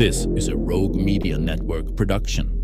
This is a Rogue Media Network production.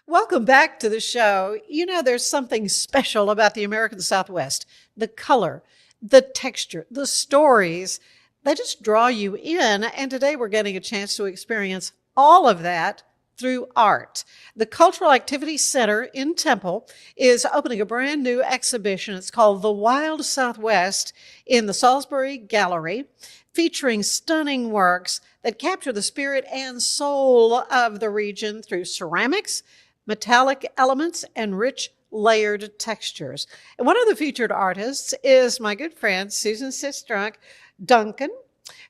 Welcome back to the show. You know, there's something special about the American Southwest. The color, the texture, the stories, they just draw you in. And today we're getting a chance to experience all of that through art. The Cultural Activities Center in Temple is opening a brand new exhibition. It's called The Wild Southwest in the Salisbury Gallery, featuring stunning works that capture the spirit and soul of the region through ceramics, metallic elements, and rich layered textures. And one of the featured artists is my good friend, Susan Sistrunk Duncan,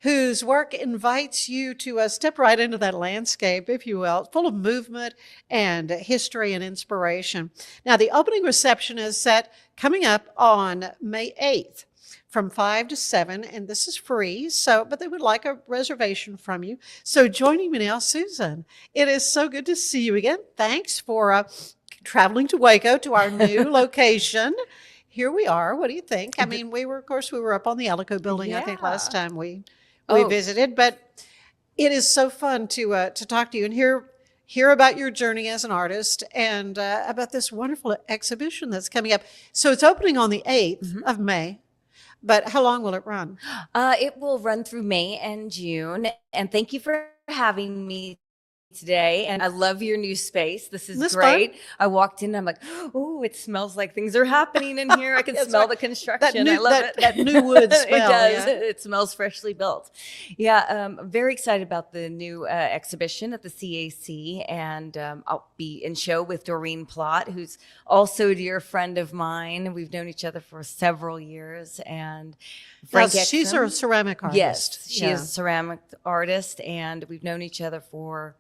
whose work invites you to step right into that landscape, if you will, full of movement and history and inspiration. Now, the opening reception is set coming up on May 8th. From 5 to 7, and this is free, but they would like a reservation from you. So joining me now, Susan. It is so good to see you again. Thanks for traveling to Waco, to our new location. Here we are. What do you think? I mean, we were up on the Alico building, I think, last time we visited, but it is so fun to talk to you and hear about your journey as an artist and about this wonderful exhibition that's coming up. So it's opening on the 8th of May. But how long will it run? It will run through May and June. And thank you for having me today. And I love your new space. This is great. Fun? I walked in and I'm like, oh, it smells like things are happening in here. I can smell the construction. I love it. That new wood smell. It does. Yeah. It smells freshly built. Yeah, I'm very excited about the new exhibition at the CAC. And I'll be in show with Doreen Plott, who's also a dear friend of mine. We've known each other for several years. And Frank she's a ceramic artist. Yes, she is a ceramic artist. And we've known each other for,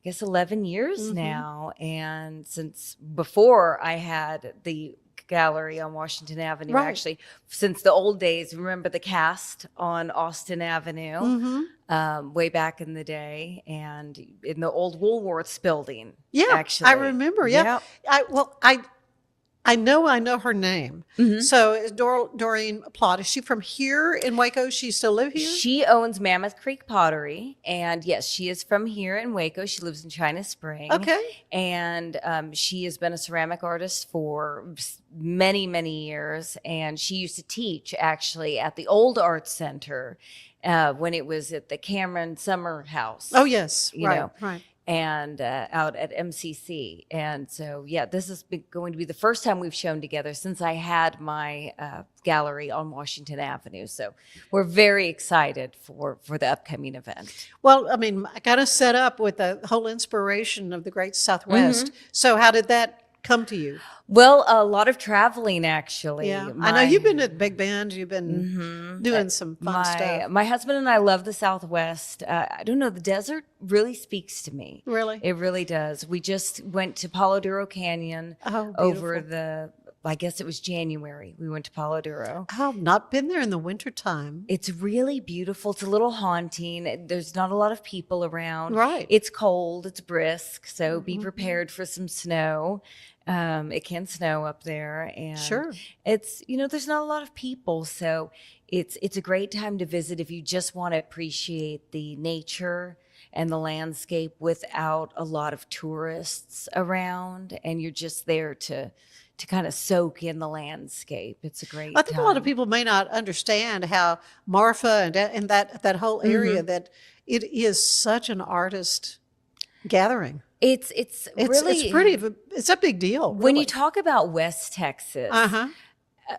I guess, 11 years now. And since before I had the gallery on Washington Avenue, actually, since the old days, remember the cast on Austin Avenue way back in the day, and in the old Woolworths building. Yeah, actually. I remember. Yeah. I know her name. So is Doreen Plott, is she from here in Waco? She still live here? She owns Mammoth Creek Pottery. And yes, she is from here in Waco. She lives in China Spring. Okay. And she has been a ceramic artist for many, many years. And she used to teach actually at the old Arts Center when it was at the Cameron Summer House. Oh, yes. You know. And out at MCC. And so, yeah, this is going to be the first time we've shown together since I had my gallery on Washington Avenue. So we're very excited for the upcoming event. Well, I mean, I got to set up with the whole inspiration of the Great Southwest. So how did that come to you? Well, a lot of traveling, actually. Yeah, I know you've been at Big Bend. You've been doing some fun stuff. My husband and I love the Southwest. I don't know, the desert really speaks to me. Really? It really does. We just went to Palo Duro Canyon over I guess it was January. We went to Palo Duro. Oh, not been there in the wintertime. It's really beautiful. It's a little haunting. There's not a lot of people around. Right. It's cold. It's brisk. So be prepared for some snow. It can snow up there. And it's, there's not a lot of people. So it's a great time to visit if you just want to appreciate the nature and the landscape without a lot of tourists around. And you're just there to kind of soak in the landscape. It's a great I think a lot of people may not understand how Marfa and that whole area, that it is such an artist gathering. It's really pretty. It's a big deal. When you talk about West Texas,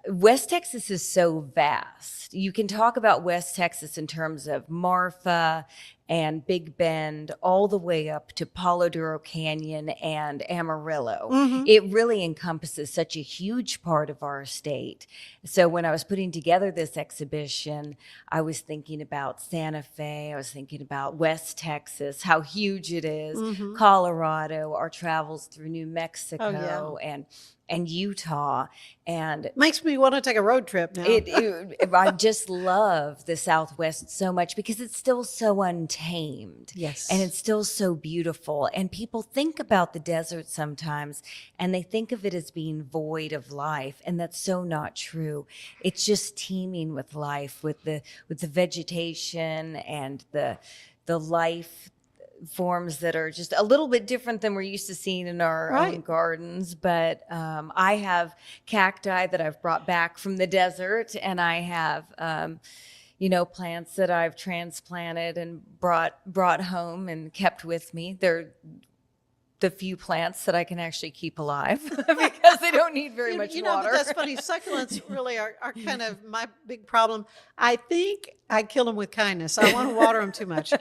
West Texas is so vast. You can talk about West Texas in terms of Marfa and Big Bend all the way up to Palo Duro Canyon and Amarillo. Mm-hmm. It really encompasses such a huge part of our state. So when I was putting together this exhibition, I was thinking about Santa Fe, I was thinking about West Texas, how huge it is, Mm-hmm. Colorado, our travels through New Mexico, Oh, yeah. and Utah. And makes me want to take a road trip now. I just love the Southwest so much because it's still so untamed. Yes. And it's still so beautiful. And people think about the desert sometimes and they think of it as being void of life. And that's so not true. It's just teeming with life, with the vegetation and the life forms that are just a little bit different than we're used to seeing in our own gardens. But I have cacti that I've brought back from the desert, and I have plants that I've transplanted and brought home and kept with me. They're the few plants that I can actually keep alive because they don't need very much water. But that's funny. Succulents really are kind of my big problem. I think I kill them with kindness. I want to water them too much.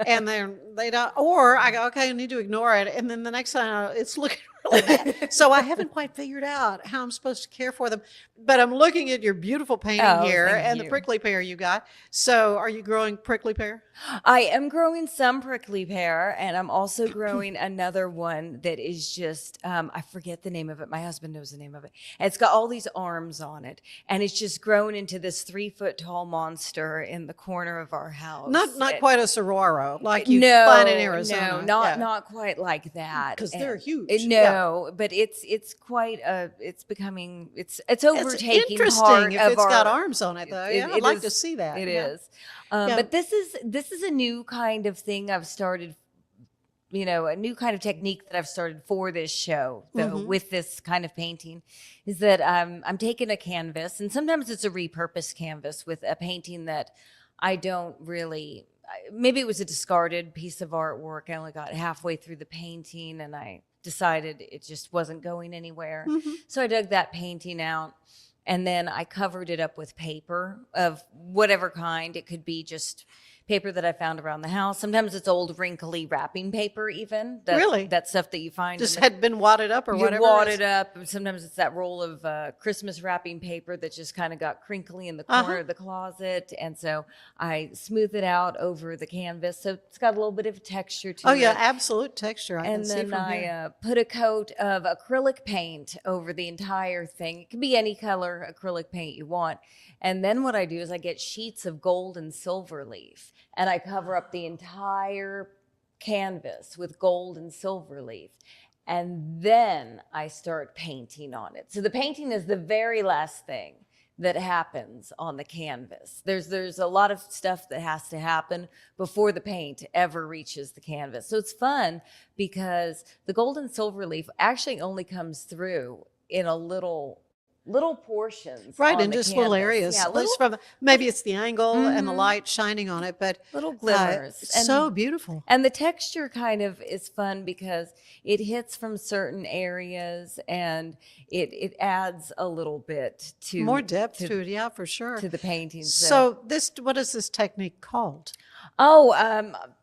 And they don't, or I go, okay, I need to ignore it. And then the next time it's looking really bad. So I haven't quite figured out how I'm supposed to care for them. But I'm looking at your beautiful painting here and the prickly pear you got. So are you growing prickly pear? I am growing some prickly pear, and I'm also growing another one that is just, I forget the name of it. My husband knows the name of it. And it's got all these arms on it, and it's just grown into this 3-foot tall monster in the corner of our house. Not quite a saguaro like you find in Arizona. No, not quite like that. Because they're huge. But it's quite it's becoming it's overtaking. It's interesting part if of it's got arms on it though. I'd like to see that. It is. But this is a new kind of thing I've started, a new kind of technique that I've started for this show, though, with this kind of painting, is that I'm taking a canvas, and sometimes it's a repurposed canvas with a painting that I don't really, maybe it was a discarded piece of artwork. I only got halfway through the painting, and I decided it just wasn't going anywhere. So I dug that painting out. And then I covered it up with paper of whatever kind. It could be just paper that I found around the house. Sometimes it's old wrinkly wrapping paper even. Really? That stuff that you find. Just had been wadded up or whatever. Wadded up. Sometimes it's that roll of Christmas wrapping paper that just kind of got crinkly in the corner of the closet. And so I smooth it out over the canvas. So it's got a little bit of texture to it. Oh, yeah, absolute texture. I can see from then here. I put a coat of acrylic paint over the entire thing. It can be any color acrylic paint you want. And then what I do is I get sheets of gold and silver leaf, and I cover up the entire canvas with gold and silver leaf. And then I start painting on it. So the painting is the very last thing that happens on the canvas. There's a lot of stuff that has to happen before the paint ever reaches the canvas. So it's fun because the gold and silver leaf actually only comes through in a little portions, right, in just little areas. Yeah, maybe it's the angle and the light shining on it, but little glimmers. So beautiful. And the texture kind of is fun because it hits from certain areas, and it adds a little bit to more depth to it. Yeah, for sure. To the painting. So what is this technique called? Oh,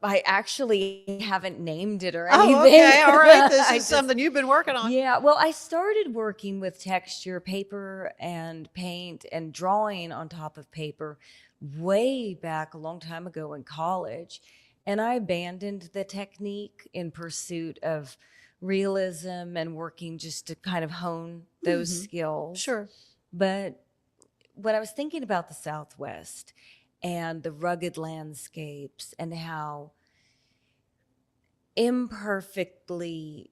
I actually haven't named it or anything. Oh, okay. All right. This is something you've been working on. Yeah. Well, I started working with texture, paper and paint, and drawing on top of paper way back a long time ago in college. And I abandoned the technique in pursuit of realism and working just to kind of hone those skills. Sure. But when I was thinking about the Southwest and the rugged landscapes and how imperfectly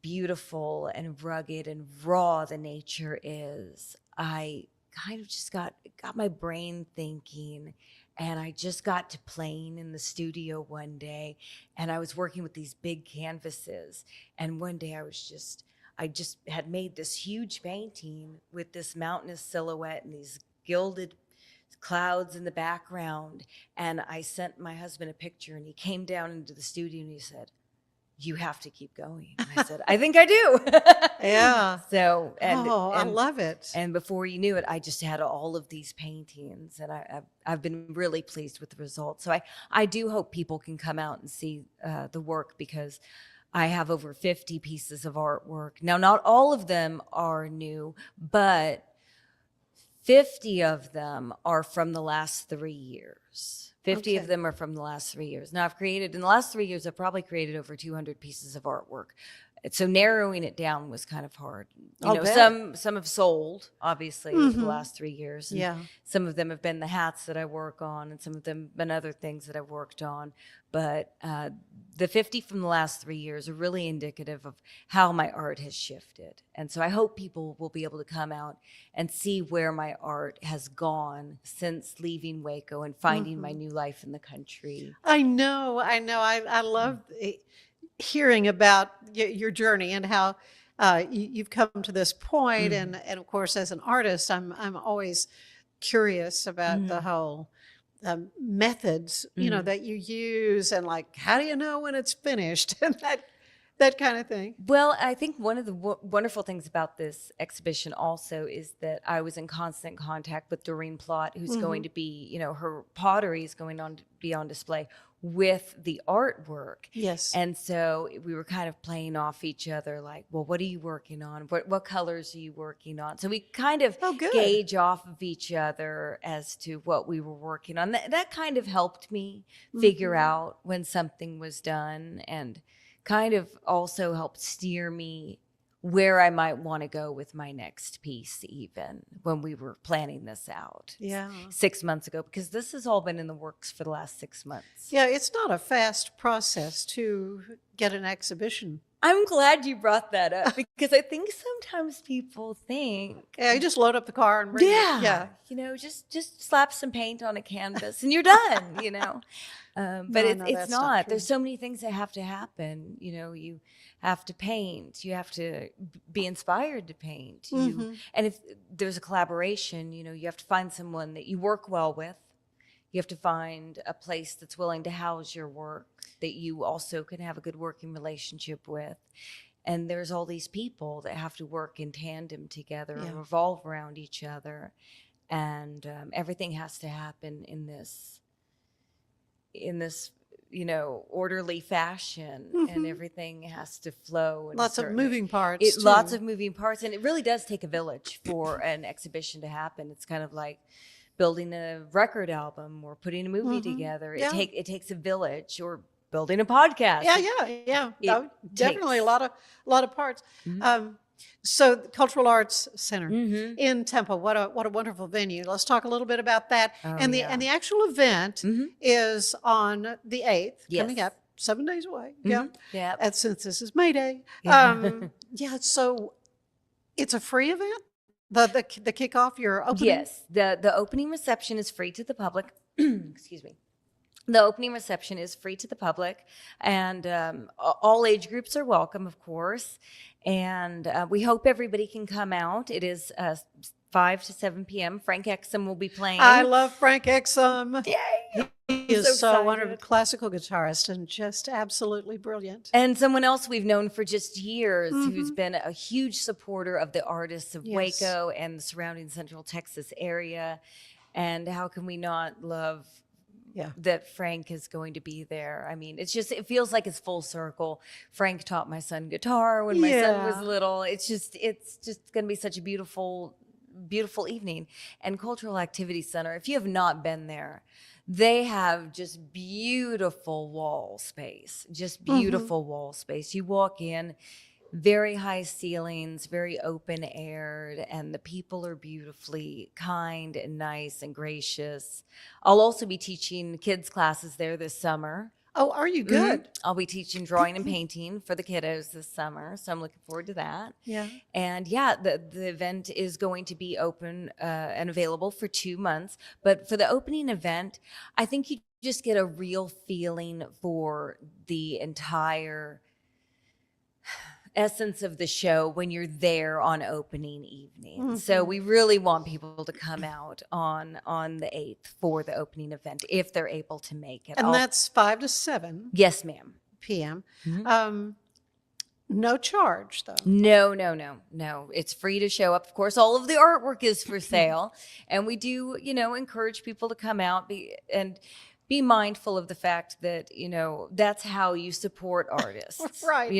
beautiful and rugged and raw the nature is, I kind of just got my brain thinking, and I just got to playing in the studio one day, and I was working with these big canvases, and one day I just had made this huge painting with this mountainous silhouette and these gilded clouds in the background. And I sent my husband a picture, and he came down into the studio and he said, you have to keep going. And I said, I think I do. Yeah. So, I love it. And before you knew it, I just had all of these paintings, and I've been really pleased with the results. So I do hope people can come out and see the work, because I have over 50 pieces of artwork. Now, not all of them are new, but 50 of them are from the last 3 years. 50 of them are from the last 3 years. Now, in the last 3 years, I've probably created over 200 pieces of artwork. So narrowing it down was kind of hard. Some have sold, obviously, over the last 3 years. And some of them have been the hats that I work on, and some of them have been other things that I've worked on. But the 50 from the last 3 years are really indicative of how my art has shifted. And so I hope people will be able to come out and see where my art has gone since leaving Waco and finding my new life in the country. I know. I love hearing about your journey and how you've come to this point. And of course, as an artist, I'm always curious about the whole methods, that you use, and like, how do you know when it's finished, and that kind of thing. Well, I think one of the wonderful things about this exhibition also is that I was in constant contact with Doreen Plott, who's going to be, her pottery is going to be on display with the artwork. Yes. And so we were kind of playing off each other, like, well, what are you working on? What colors are you working on? So we kind of gauge off of each other as to what we were working on. That kind of helped me figure out when something was done, and kind of also helped steer me where I might want to go with my next piece, even when we were planning this out 6 months ago, because this has all been in the works for the last 6 months. Yeah, it's not a fast process to get an exhibition. I'm glad you brought that up, because I think sometimes people think, you just load up the car and bring it. Yeah. Just slap some paint on a canvas and you're done, But it's not. Not There's so many things that have to happen. You have to paint. You have to be inspired to paint. And if there's a collaboration, you have to find someone that you work well with. You have to find a place that's willing to house your work, that you also can have a good working relationship with. And there's all these people that have to work in tandem together and revolve around each other. And everything has to happen in this orderly fashion, and everything has to flow. Lots of moving parts. Lots of moving parts. And it really does take a village for an exhibition to happen. It's kind of like building a record album or putting a movie together. It takes a village, or building a podcast. Definitely a lot of parts. So the Cultural Arts Center in Temple, what a wonderful venue. Let's talk a little bit about that. And the actual event is on the 8th, coming up, 7 days away. Yeah. And since this is May Day. So it's a free event? The kickoff, your opening? Yes, the opening reception is free to the public. Excuse me. The opening reception is free to the public, and all age groups are welcome, of course. And we hope everybody can come out. It is 5 to 7 p.m. Frank Exum will be playing. I love Frank Exum. Yay! He is so wonderful, classical guitarist, and just absolutely brilliant. And someone else we've known for just years, who's been a huge supporter of the artists of Waco and the surrounding Central Texas area. And how can we not love that Frank is going to be there? I mean, it feels like it's full circle. Frank taught my son guitar when my son was little. It's just going to be such a beautiful evening. And Cultural Activity Center, if you have not been there, they have just beautiful wall space, You walk in, very high ceilings, very open aired, and the people are beautifully kind and nice and gracious. I'll also be teaching kids classes there this summer. Oh, are you good? I'll be teaching drawing and painting for the kiddos this summer, so I'm looking forward to that. Yeah. And the event is going to be open and available for 2 months. But for the opening event, I think you just get a real feeling for the entire essence of the show when you're there on opening evening. So we really want people to come out on the 8th for the opening event if they're able to make it. And that's 5 to 7. Yes, ma'am. p.m. No charge, though. No. It's free to show up. Of course, all of the artwork is for sale. And we do, encourage people to come out and be mindful of the fact that, that's how you support artists. Right.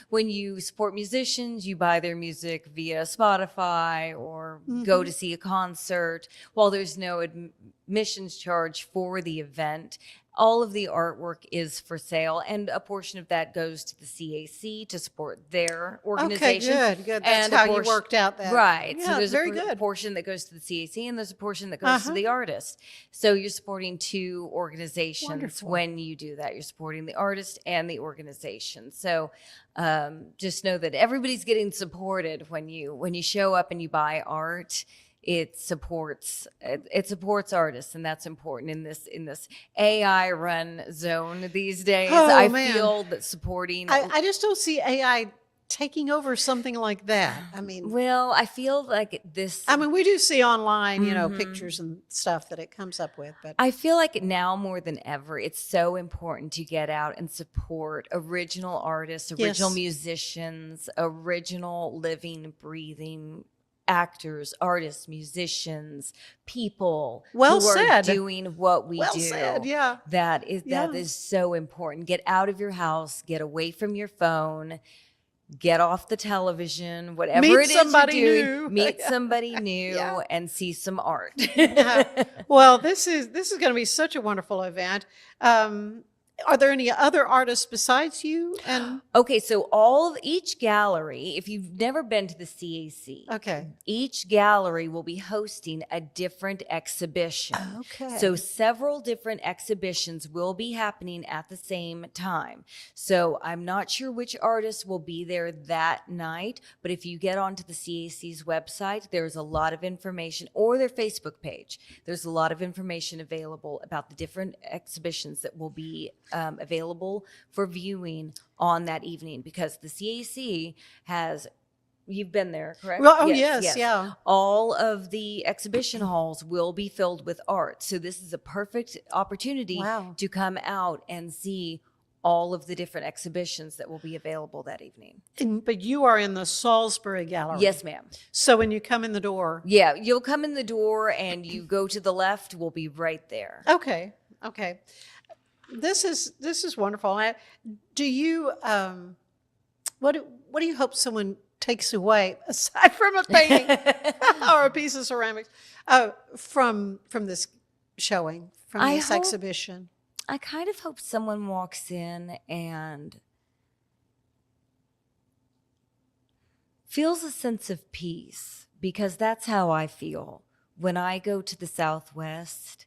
When you support musicians, you buy their music via Spotify or go to see a concert. While there's no admissions charge for the event, all of the artwork is for sale, and a portion of that goes to the CAC to support their organization. Okay, good. That's how you worked out that. Right. Yeah, so there's very a good. portion that goes to the CAC, and there's a portion that goes to the artist. So you're supporting two organizations. Wonderful. When you do that. You're supporting the artist and the organization. So just know that everybody's getting supported when you show up and you buy art. It supports artists, and that's important in this AI run zone these days. I feel that supporting. I just don't see AI taking over something like that. I mean, well, I feel like this. I mean, we do see online, pictures and stuff that it comes up with, but I feel like now more than ever, it's so important to get out and support original artists, original musicians, original living, breathing actors, artists, musicians, people who are doing what we do. Said, yeah. That is so important. Get out of your house, get away from your phone, get off the television, whatever it is you're doing. Meet somebody new and see some art. Well, this is going to be such a wonderful event. Are there any other artists besides you? And okay, so each gallery, if you've never been to the CAC, each gallery will be hosting a different exhibition. Okay. So several different exhibitions will be happening at the same time. So I'm not sure which artists will be there that night, but if you get onto the CAC's website, there's a lot of information, or their Facebook page. There's a lot of information available about the different exhibitions that will be available for viewing on that evening, because the CAC has, you've been there, correct? Well, yes. Yeah. All of the exhibition halls will be filled with art. So this is a perfect opportunity to come out and see all of the different exhibitions that will be available that evening. But you are in the Salisbury Gallery. Yes, ma'am. So when you come in the door. Yeah, you'll come in the door and you go to the left, we'll be right there. Okay. This is wonderful. Do you what do you hope someone takes away, aside from a painting or a piece of ceramics, from this showing, from this exhibition? I kind of hope someone walks in and feels a sense of peace, because that's how I feel when I go to the Southwest.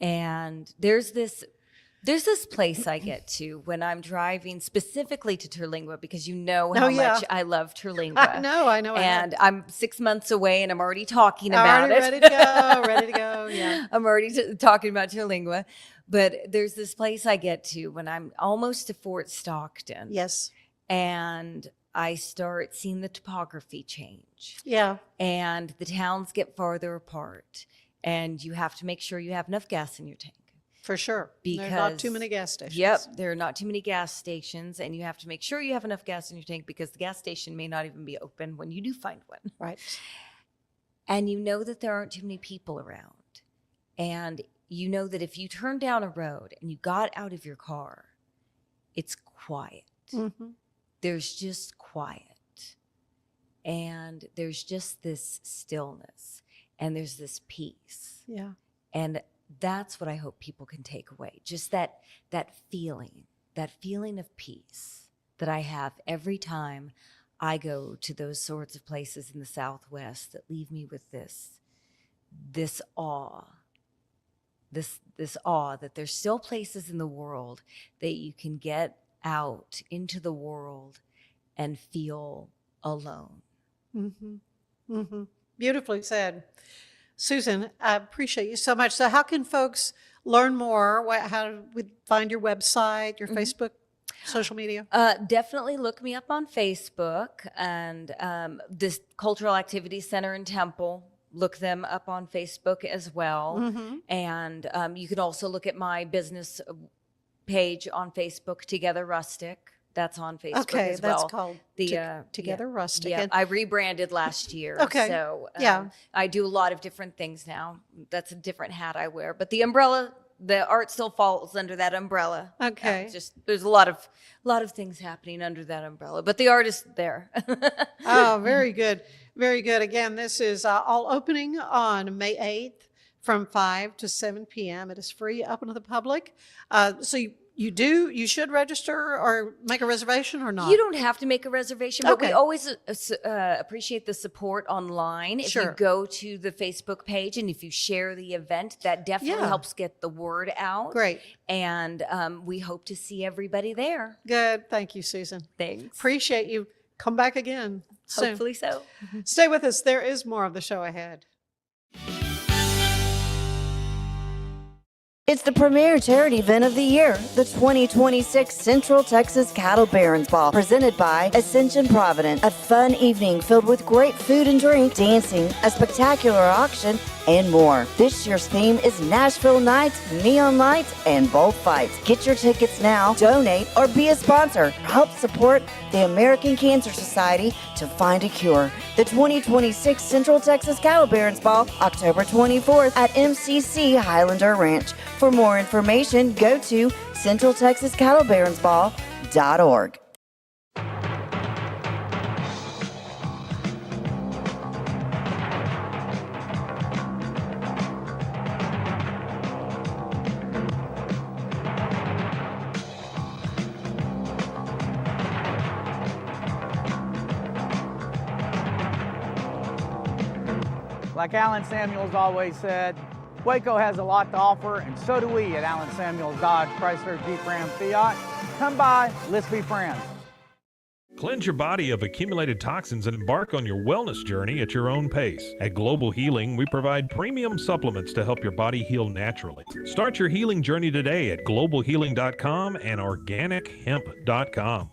And there's this place I get to when I'm driving specifically to Terlingua, because you know how much I love Terlingua. I know. And I'm 6 months away and I'm already talking about it. Ready to go, yeah. I'm already talking about Terlingua. But there's this place I get to when I'm almost to Fort Stockton. Yes. And I start seeing the topography change. Yeah. And the towns get farther apart. And you have to make sure you have enough gas in your tank. For sure. Because there are not too many gas stations. Yep, there are not too many gas stations, and you have to make sure you have enough gas in your tank, because the gas station may not even be open when you do find one. Right. And you know that there aren't too many people around. And you know that if you turn down a road and you got out of your car, it's quiet. Mm-hmm. There's just quiet. And there's just this stillness. And there's this peace. Yeah. And that's what I hope people can take away. Just that feeling of peace that I have every time I go to those sorts of places in the Southwest that leave me with this awe. This awe that there's still places in the world that you can get out into the world and feel alone. Mm-hmm. Mm-hmm. Beautifully said. Susan, I appreciate you so much. So how can folks learn more? How do we find your website, your Facebook, social media? Definitely look me up on Facebook, and this Cultural Activities Center in Temple. Look them up on Facebook as well. Mm-hmm. And you can also look at my business page on Facebook, Together Rustic. That's on Facebook as well. That's called Together Rustic. Yeah, I rebranded last year. Okay. So I do a lot of different things now. That's a different hat I wear. But the umbrella, the art still falls under that umbrella. Okay. There's a lot of things happening under that umbrella. But the art is there. Oh, very good. Very good. Again, this is all opening on May 8th from 5 to 7 p.m. It is free, open to the public. So you should register or make a reservation or not? You don't have to make a reservation, but we always appreciate the support online. If you go to the Facebook page and if you share the event, that definitely helps get the word out. Great. And we hope to see everybody there. Good. Thank you, Susan. Thanks. Appreciate you. Come back again soon. Hopefully so. Stay with us. There is more of the show ahead. It's the premier charity event of the year, the 2026 Central Texas Cattle Barons Ball, presented by Ascension Providence. A fun evening filled with great food and drink, dancing, a spectacular auction, and more. This year's theme is Nashville Nights, Neon Lights, and Bullfights. Get your tickets now, donate, or be a sponsor. Help support the American Cancer Society to find a cure. The 2026 Central Texas Cattle Barons Ball, October 24th at MCC Highlander Ranch. For more information, go to centraltexascattlebaronsball.org. Like Alan Samuels always said, Waco has a lot to offer, and so do we at Alan Samuels Dodge Chrysler Jeep Ram Fiat. Come by, let's be friends. Cleanse your body of accumulated toxins and embark on your wellness journey at your own pace. At Global Healing, we provide premium supplements to help your body heal naturally. Start your healing journey today at globalhealing.com and organichemp.com.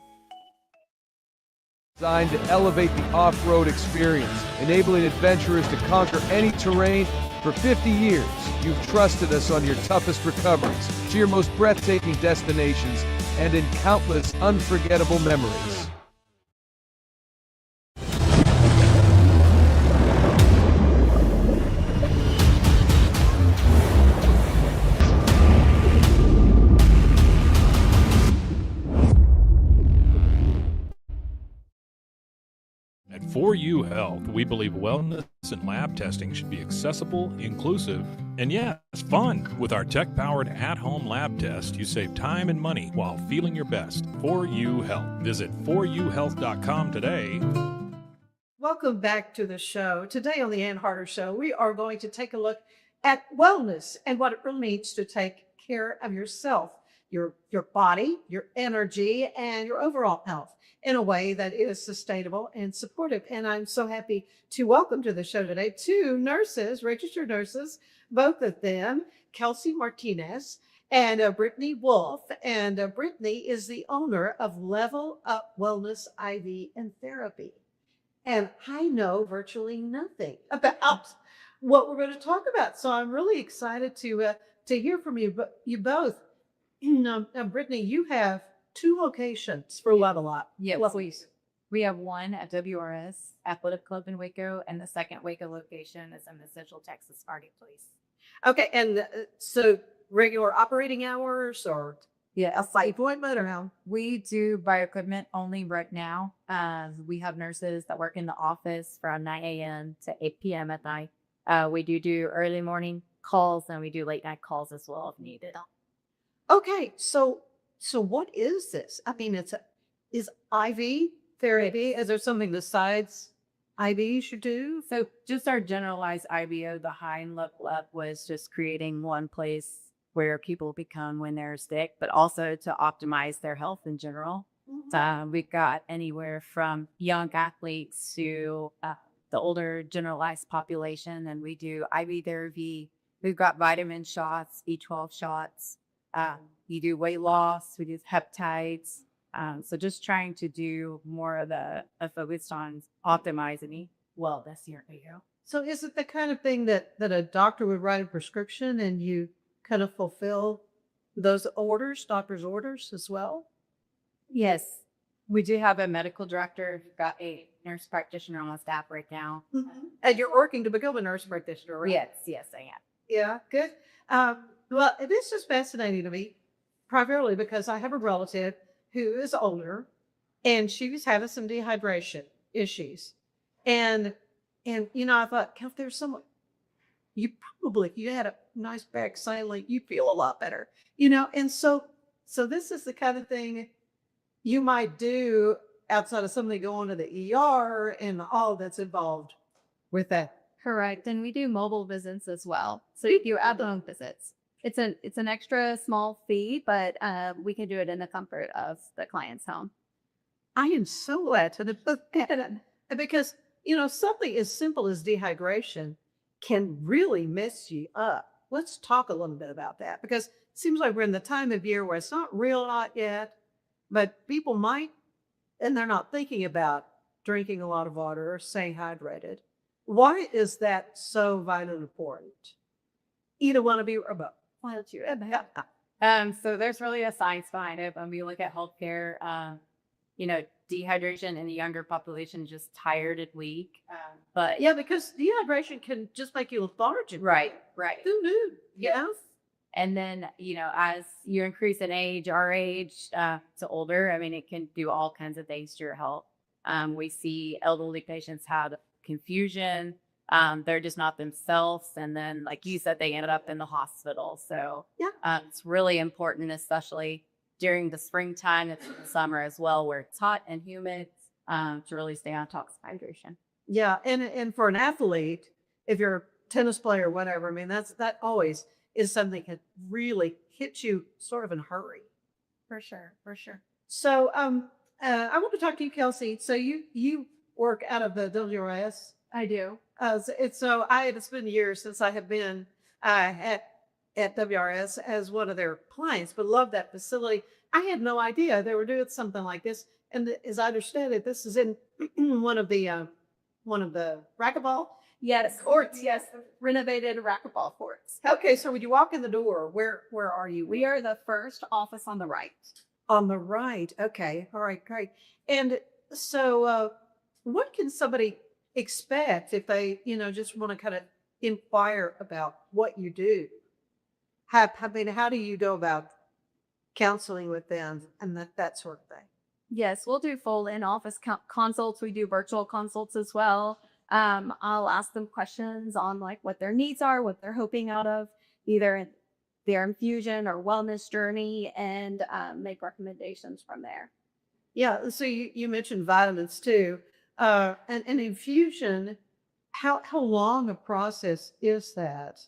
Designed to elevate the off-road experience, enabling adventurers to conquer any terrain. For 50 years, you've trusted us on your toughest recoveries, to your most breathtaking destinations, and in countless unforgettable memories. At 4U Health, we believe wellness and lab testing should be accessible, inclusive, and yes, fun. With our tech-powered at-home lab test, you save time and money while feeling your best. 4U Health. Visit 4uhealth.com today. Welcome back to the show. Today on the Ann Harder Show, we are going to take a look at wellness and what it really means to take care of yourself, your body, your energy, and your overall health in a way that is sustainable and supportive. And I'm so happy to welcome to the show today two nurses, registered nurses, both of them, Kelsey Martinez and Brittany Wolfe. And Brittany is the owner of Level Up Wellness IV and Therapy. And I know virtually nothing about what we're going to talk about. So I'm really excited to hear from you both. Brittany, you have two locations for Level Up. Yes, we have one at WRS Athletic Club in Waco, and the second Waco location is in the Central Texas Marketplace. Okay, and so regular operating hours or a site appointment or how? We do bio-equipment only right now. We have nurses that work in the office from 9 a.m. to 8 p.m. at night. We do early morning calls, and we do late night calls as well if needed. Okay, so what is this? I mean, is IV therapy? Is there something besides IV you should do? So just our generalized IBO, the high and level up, was just creating one place where people become when they're sick, but also to optimize their health in general. Mm-hmm. We've got anywhere from young athletes to the older generalized population, and we do IV therapy. We've got vitamin shots, B12 shots. You do weight loss, we do peptides. So just trying to do more of a focus on optimizing wellness here. So is it the kind of thing that a doctor would write a prescription and you kind of fulfill those orders, doctor's orders as well? Yes, we do have a medical director. We've got a nurse practitioner on staff right now. And you're working to become a nurse practitioner, right? Yes, I am. Yeah, good. Well, this is fascinating to me, primarily because I have a relative who is older, and she was having some dehydration issues, and I thought, if there's someone, if you had a nice bag silent, you feel a lot better, and so this is the kind of thing you might do outside of somebody going to the ER and all that's involved with that. Correct. And we do mobile visits as well. So you do at-home visits. It's an extra small fee, but we can do it in the comfort of the client's home. I am so glad to know that, because, something as simple as dehydration can really mess you up. Let's talk a little bit about that, because it seems like we're in the time of year where it's not real hot yet, but people might, and they're not thinking about drinking a lot of water or staying hydrated. Why is that so vitally important? Either one of you or both. Why don't you? So there's really a science behind it. When we look at healthcare, dehydration in the younger population is just tired and weak. But yeah, because dehydration can just make you lethargic. Right. Who knew? Yes. And then, as you increase in age, our age to older, I mean, it can do all kinds of things to your health. We see elderly patients have confusion. They're just not themselves. And then, like you said, they ended up in the hospital. So it's really important, especially during the springtime and the summer as well, where it's hot and humid, to really stay on top of hydration. Yeah. And for an athlete, if you're a tennis player or whatever, I mean, that always is something that really hits you sort of in a hurry. For sure. So I want to talk to you, Kelsey. So you work out of the WRS? I do. So it's been years since I have been at WRS as one of their clients, but love that facility. I had no idea they were doing something like this. And as I understand it, this is in one of the racquetball. Yes, courts. Yes, renovated racquetball courts. Okay, so when you walk in the door, where are you? We are the first office on the right. On the right. Okay. All right. Great. And so, what can somebody expect if they, just want to kind of inquire about what you do? How do you go about counseling with them and that sort of thing? Yes, we'll do full in-office consults. We do virtual consults as well. I'll ask them questions on like what their needs are, what they're hoping out of either their infusion or wellness journey, and make recommendations from there. Yeah. So you mentioned vitamins too, and infusion. How long a process is that?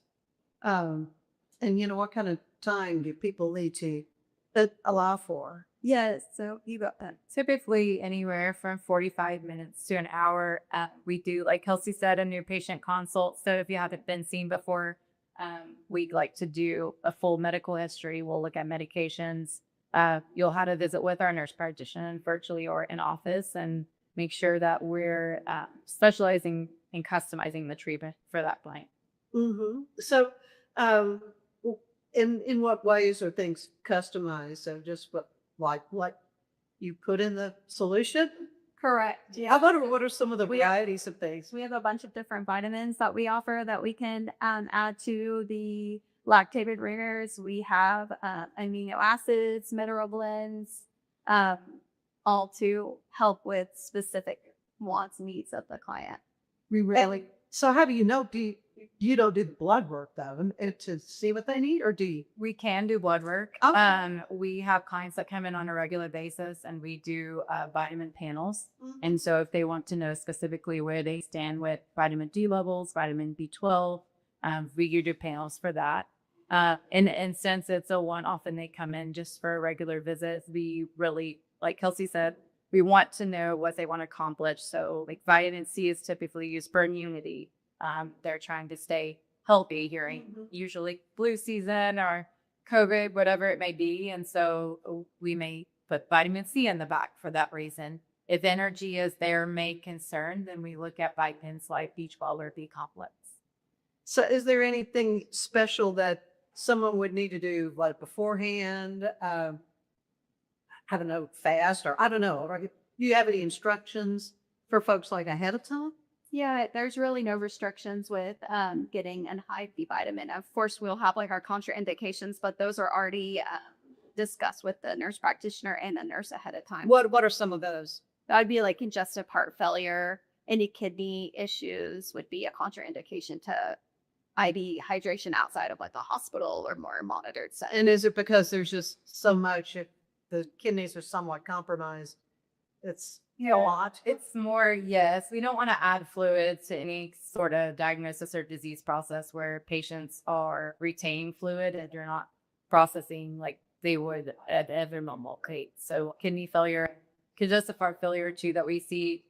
And what kind of time do people need to allow for? Yes, so you got that. Typically anywhere from 45 minutes to an hour. We do, like Kelsey said, a new patient consult. So if you haven't been seen before, we like to do a full medical history. We'll look at medications. You'll have a visit with our nurse practitioner virtually or in office and make sure that we're specializing in customizing the treatment for that client. Mm-hmm. So in what ways are things customized? So just what you put in the solution? Correct. Yeah. What are some of the varieties of things? We have a bunch of different vitamins that we offer that we can add to the lactated ringers. We have amino acids, mineral blends, all to help with specific wants, needs of the client. We really. So how do you know? You don't do the blood work though, and to see what they need, or do you? We can do blood work. Okay. We have clients that come in on a regular basis, and we do vitamin panels. Mm-hmm. And so, if they want to know specifically where they stand with vitamin D levels, vitamin B12, we do panels for that. And since it's a one-off and they come in just for a regular visit, we really, like Kelsey said, we want to know what they want to accomplish. So, like vitamin C is typically used for immunity. They're trying to stay healthy during usually flu season or COVID, whatever it may be. And so we may put vitamin C in the back for that reason. If energy is their main concern, then we look at vitamins like B12 or B complex. So is there anything special that someone would need to do like beforehand? I don't know, fast, or I don't know. Or do you have any instructions for folks like ahead of time? Yeah, there's really no restrictions with getting an high B vitamin. Of course, we'll have like our contraindications, but those are already discussed with the nurse practitioner and the nurse ahead of time. What are some of those? That would be like congestive heart failure, any kidney issues would be a contraindication to IV hydration outside of like the hospital or more monitored setting. And is it because there's just so much, if the kidneys are somewhat compromised, it's a lot? It's more, yes. We don't want to add fluid to any sort of diagnosis or disease process where patients are retaining fluid and you're not processing like they would at every normal rate. So kidney failure, congestive heart failure too, that we see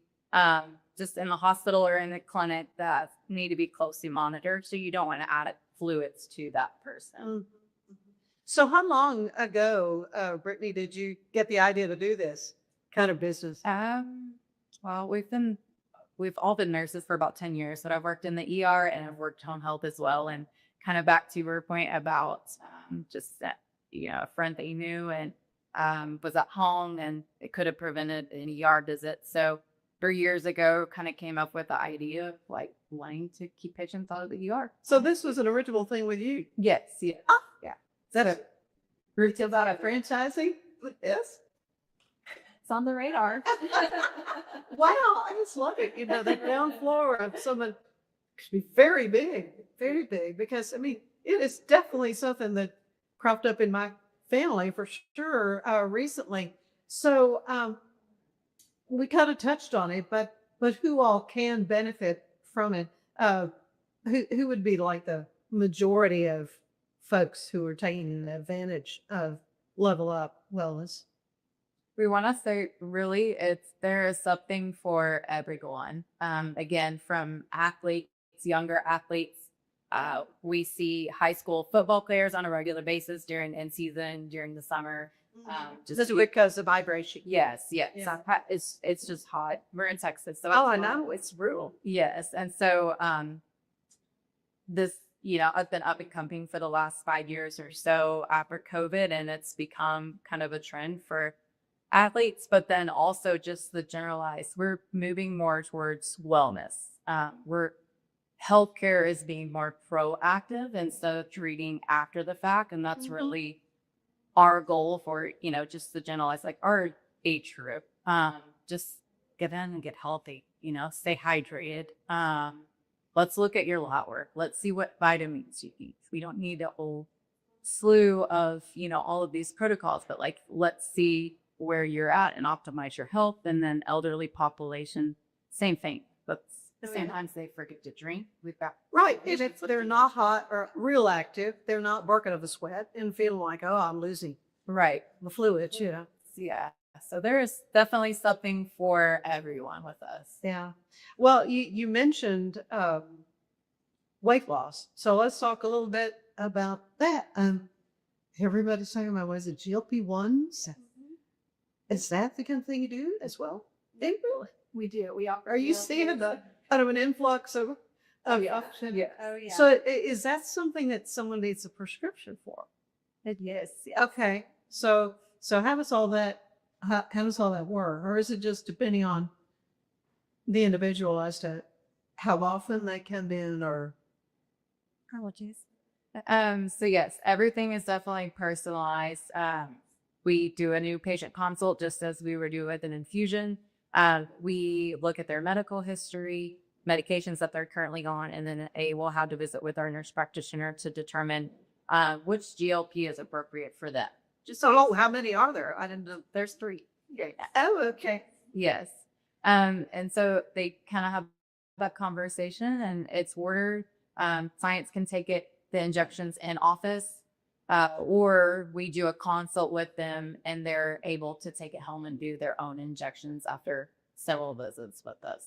just in the hospital or in the clinic that need to be closely monitored. So you don't want to add fluids to that person. Mm-hmm. So how long ago, Brittany, did you get the idea to do this kind of business? Well, we've all been nurses for about 10 years, but I've worked in the ER and I've worked home health as well. And kind of back to your point about just that, a friend that you knew and was at home and it could have prevented an ER visit. So 3 years ago, kind of came up with the idea of like wanting to keep patients out of the ER. So this was an original thing with you? Yes. Yeah. Yeah. That's retail about franchising? Yes. It's on the radar. Wow, I just love it. The ground floor of someone could be very big, because I mean, it is definitely something that cropped up in my family for sure recently. So we kind of touched on it, but who all can benefit from it? Who would be like the majority of folks who are taking advantage of Level Up Wellness? We want to say really there is something for everyone. Again, from athletes, younger athletes, we see high school football players on a regular basis during in season, during the summer. Just because of vibration. Yes. Yeah. It's just hot. We're in Texas, so I know it's brutal. Yes, and so this, I've been up and coming for the last 5 years or so after COVID, and it's become kind of a trend for athletes, but then also just the generalized. We're moving more towards wellness. Healthcare is being more proactive instead of treating after the fact, and that's really our goal for just the generalized, like our age group. Just get in and get healthy. Stay hydrated. Let's look at your lab work. Let's see what vitamins you need. We don't need a whole slew of all of these protocols, but like let's see where you're at and optimize your health. And then elderly population, same thing. But sometimes they forget to drink. We've got right. And if they're not hot or real active, they're not working up a sweat and feeling like, oh, I'm losing the fluid. Yeah. So there is definitely something for everyone with us. Yeah. Well, you mentioned weight loss. So let's talk a little bit about that. Everybody's talking about, what is it, GLP-1s? Is that the kind of thing you do as well? They really? We do. We offer. Are you seeing the kind of an influx of options? Yeah. Oh yeah. So is that something that someone needs a prescription for? Yes. Okay. So how does all that work? Or is it just depending on the individual as to how often they come in or allergies? So yes, everything is definitely personalized. We do a new patient consult just as we would do with an infusion. We look at their medical history, medications that they're currently on, and then we'll have to visit with our nurse practitioner to determine which GLP is appropriate for them. How many are there? I didn't know. There's 3. Oh, okay. Yes. And so they kind of have that conversation, and it's ordered. Clients can take the injections in office, or we do a consult with them and they're able to take it home and do their own injections after several visits with us.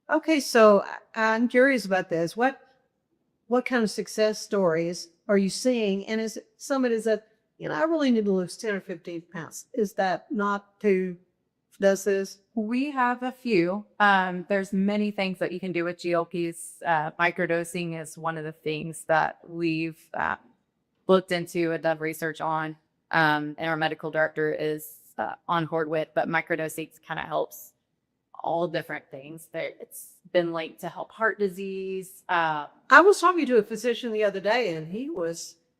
Okay, so I'm curious about this. What kind of success stories are you seeing? And is it somebody that, I really need to lose 10 or 15 pounds. Is that not who does this? We have a few. There's many things that you can do with GLPs. Microdosing is one of the things that we've looked into and done research on, and our medical director is on board with, but microdosing kind of helps all different things. It's been linked to help heart disease. I was talking to a physician the other day, and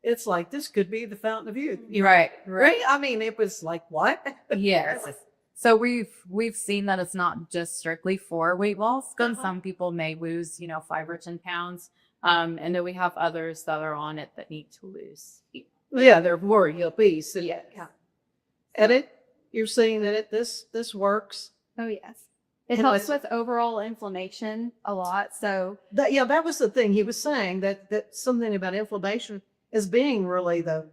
it's like, this could be the fountain of youth. Right. I mean, it was like, what? Yes. So we've seen that it's not just strictly for weight loss. Some people may lose, 5 or 10 pounds. And then we have others that are on it that need to lose. Yeah, they're more obese. Yeah. Edit, you're seeing that this works. Oh, yes. It helps with overall inflammation a lot. So that was the thing he was saying, that something about inflammation as being really the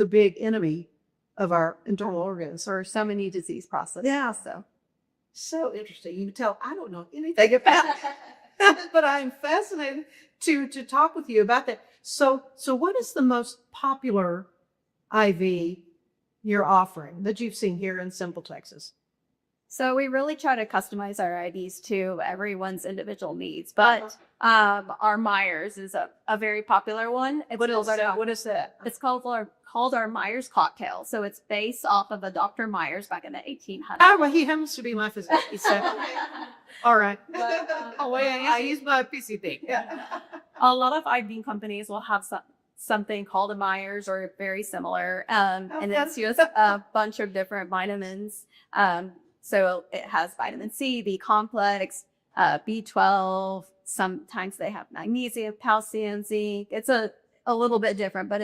big enemy of our internal organs. or so many disease processes. Yeah. So interesting. You can tell I don't know anything about it, but I'm fascinated to talk with you about that. So what is the most popular IV you're offering that you've seen here in Central Texas? So we really try to customize our IVs to everyone's individual needs. But our Myers is a very popular one. What is that? It's called our Myers cocktail. So it's based off of a Dr. Myers back in the 1800s. Oh, well, he happens to be my physician. So. All right. I use my PC thing. Yeah. A lot of IV companies will have something called a Myers or very similar. And it's just a bunch of different vitamins. So it has vitamin C, B complex, B12. Sometimes they have magnesium, calcium, zinc. It's a little bit different, but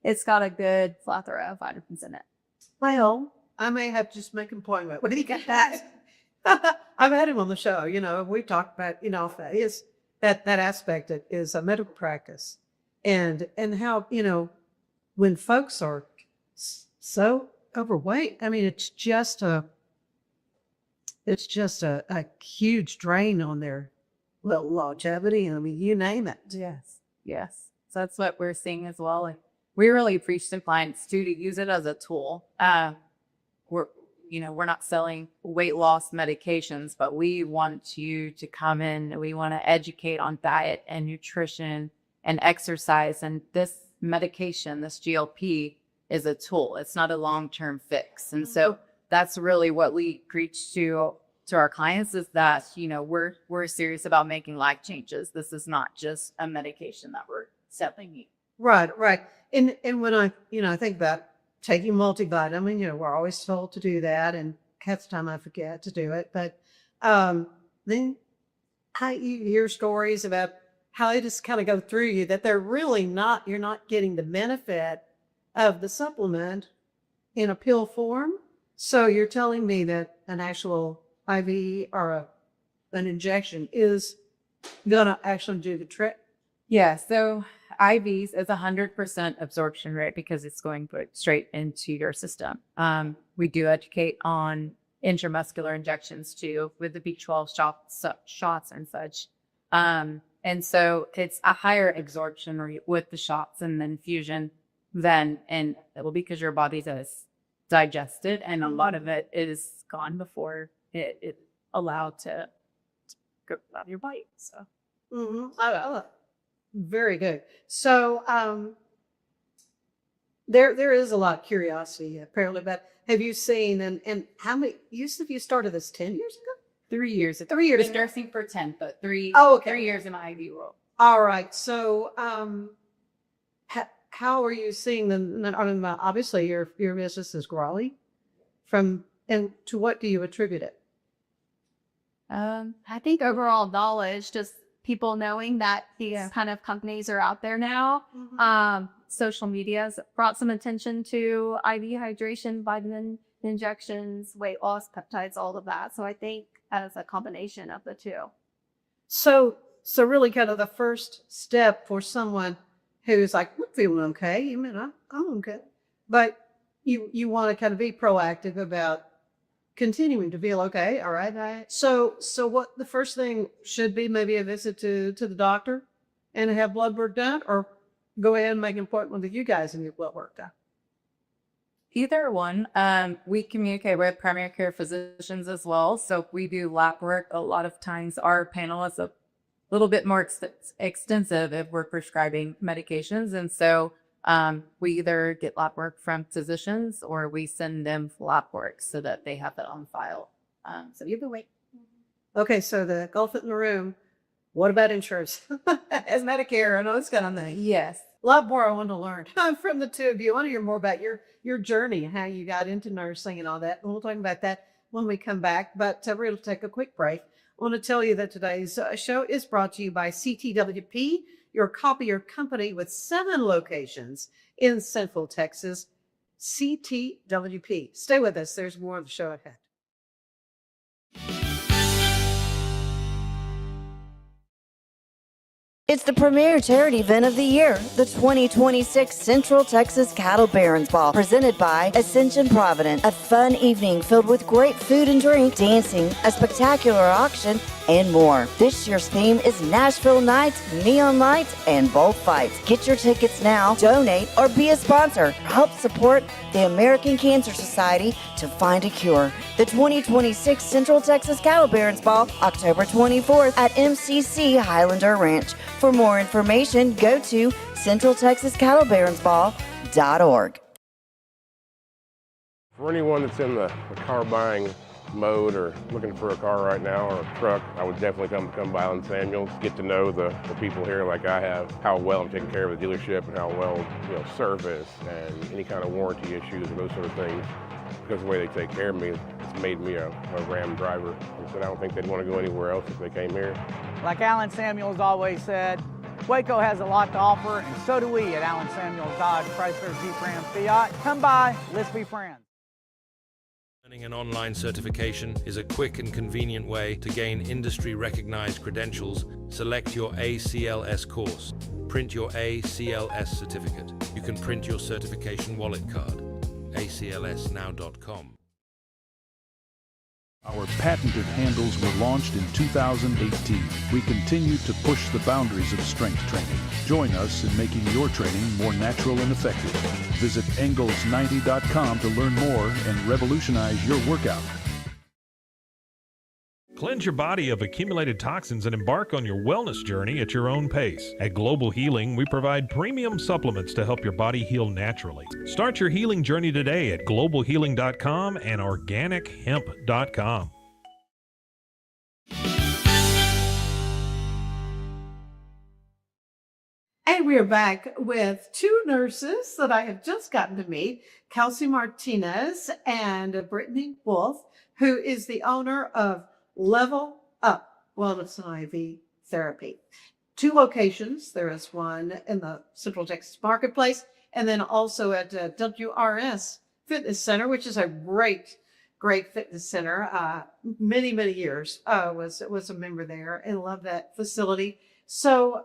it's got a good plethora of vitamins in it. Well, I may have to just make an appointment. Where did he get that? I've had him on the show. We've talked about, that aspect is a medical practice and how, when folks are so overweight, I mean, it's just a huge drain on their longevity. I mean, you name it. Yes. So that's what we're seeing as well. And we really preach to clients too, to use it as a tool. We're not selling weight loss medications, but we want you to come in. We want to educate on diet and nutrition and exercise. And this medication, this GLP, is a tool. It's not a long-term fix. And so that's really what we preach to our clients, is that, we're serious about making life changes. This is not just a medication that we're selling you. Right. And when I think about taking multivitamin, we're always told to do that, and half the time I forget to do it. But then you hear stories about how they just kind of go through you, that they're really you're not getting the benefit of the supplement in a pill form. So you're telling me that an actual IV or an injection is going to actually do the trick? Yeah. So IVs is 100% absorption rate because it's going straight into your system. We do educate on intramuscular injections too, with the B12 shots and such. And so it's a higher absorption rate with the shots and the infusion and it will be because your body does digest it, and a lot of it is gone before it allowed to go out of your body. So very good. So there is a lot of curiosity apparently, but have you seen and how many years have you started this? 10 years ago? 3 years. 3 years. Been nursing for 10, but 3 years in the IV world. All right. So how are you seeing them? I mean, obviously your business is growing. And to what do you attribute it? I think overall knowledge, just people knowing that these kind of companies are out there now. Social media has brought some attention to IV hydration, vitamin injections, weight loss, peptides, all of that. So I think as a combination of the two. So really kind of the first step for someone who's like, I'm feeling okay. I mean, I'm okay. But you want to kind of be proactive about continuing to feel okay. All right. So what the first thing should be, maybe a visit to the doctor and have blood work done, or go ahead and make an appointment with you guys and get blood work done? Either one. We communicate with primary care physicians as well. So if we do lab work, a lot of times our panel is a little bit more extensive if we're prescribing medications. And so We either get lab work from physicians or we send them lab work so that they have it on file. So either way. Okay, so the elephant in the room, what about insurance? As Medicare, I know it's kind of thing. Yes. A lot more I want to learn from the two of you. I want to hear more about your journey, how you got into nursing and all that. And we'll talk about that when we come back. But we're going to take a quick break. I want to tell you that today's show is brought to you by CTWP, your copier company with 7 locations in Central Texas. CTWP. Stay with us. There's more of the show ahead. It's the premier charity event of the year, the 2026 Central Texas Cattle Barons Ball, presented by Ascension Provident. A fun evening filled with great food and drink, dancing, a spectacular auction, and more. This year's theme is Nashville Nights, Neon Lights, and Bullfights. Get your tickets now, donate, or be a sponsor. Help support the American Cancer Society to find a cure. The 2026 Central Texas Cattle Barons Ball, October 24th at MCC Highlander Ranch. For more information, go to centraltexascattlebaronsball.org. For anyone that's in the car buying mode or looking for a car right now or a truck, I would definitely come by Allen Samuels, get to know the people here like I have, how well I'm taking care of the dealership and how well, service and any kind of warranty issues or those sort of things. Because of the way they take care of me, it's made me a Ram driver. And so I don't think they'd want to go anywhere else if they came here. Like Allen Samuels always said, Waco has a lot to offer, and so do we at Allen Samuels Dodge Chrysler Jeep Ram Fiat. Come by, let's be friends. Earning an online certification is a quick and convenient way to gain industry-recognized credentials. Select your ACLS course. Print your ACLS certificate. You can print your certification wallet card. aclsnow.com. Our patented handles were launched in 2018. We continue to push the boundaries of strength training. Join us in making your training more natural and effective. Visit Engels90.com to learn more and revolutionize your workout. Cleanse your body of accumulated toxins and embark on your wellness journey at your own pace. At Global Healing, we provide premium supplements to help your body heal naturally. Start your healing journey today at globalhealing.com and organichemp.com. And we're back with 2 nurses that I have just gotten to meet, Kelsey Martinez and Brittany Wolfe, who is the owner of Level Up Wellness and IV Therapy. 2 locations. There is one in the Central Texas Marketplace and then also at WRS Fitness Center, which is a great fitness center. Many years was a member there and love that facility. So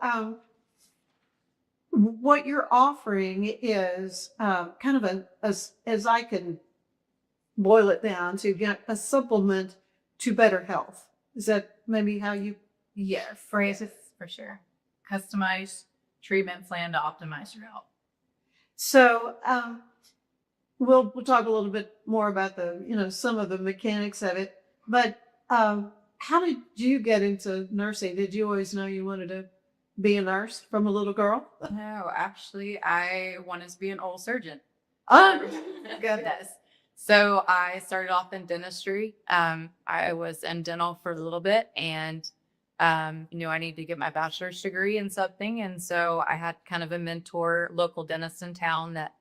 what you're offering is kind of as I can boil it down to get a supplement to better health. Is that maybe how you phrase it? For sure. Customized treatment plan to optimize your health. So we'll talk a little bit more about the some of the mechanics of it. But how did you get into nursing? Did you always know you wanted to be a nurse from a little girl? No, actually, I wanted to be an oral surgeon. Oh, got it. Yes. So I started off in dentistry. I was in dental for a little bit and knew I needed to get my bachelor's degree in something. And so I had kind of a mentor, local dentist in town that,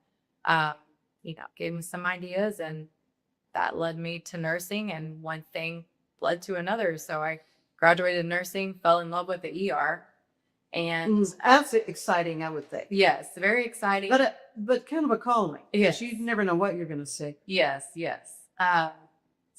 gave me some ideas, and that led me to nursing, and one thing led to another. So I graduated nursing, fell in love with the ER. And that's exciting, I would think. Yes, very exciting. But kind of a calling. Yes. You never know what you're going to see. Yes. So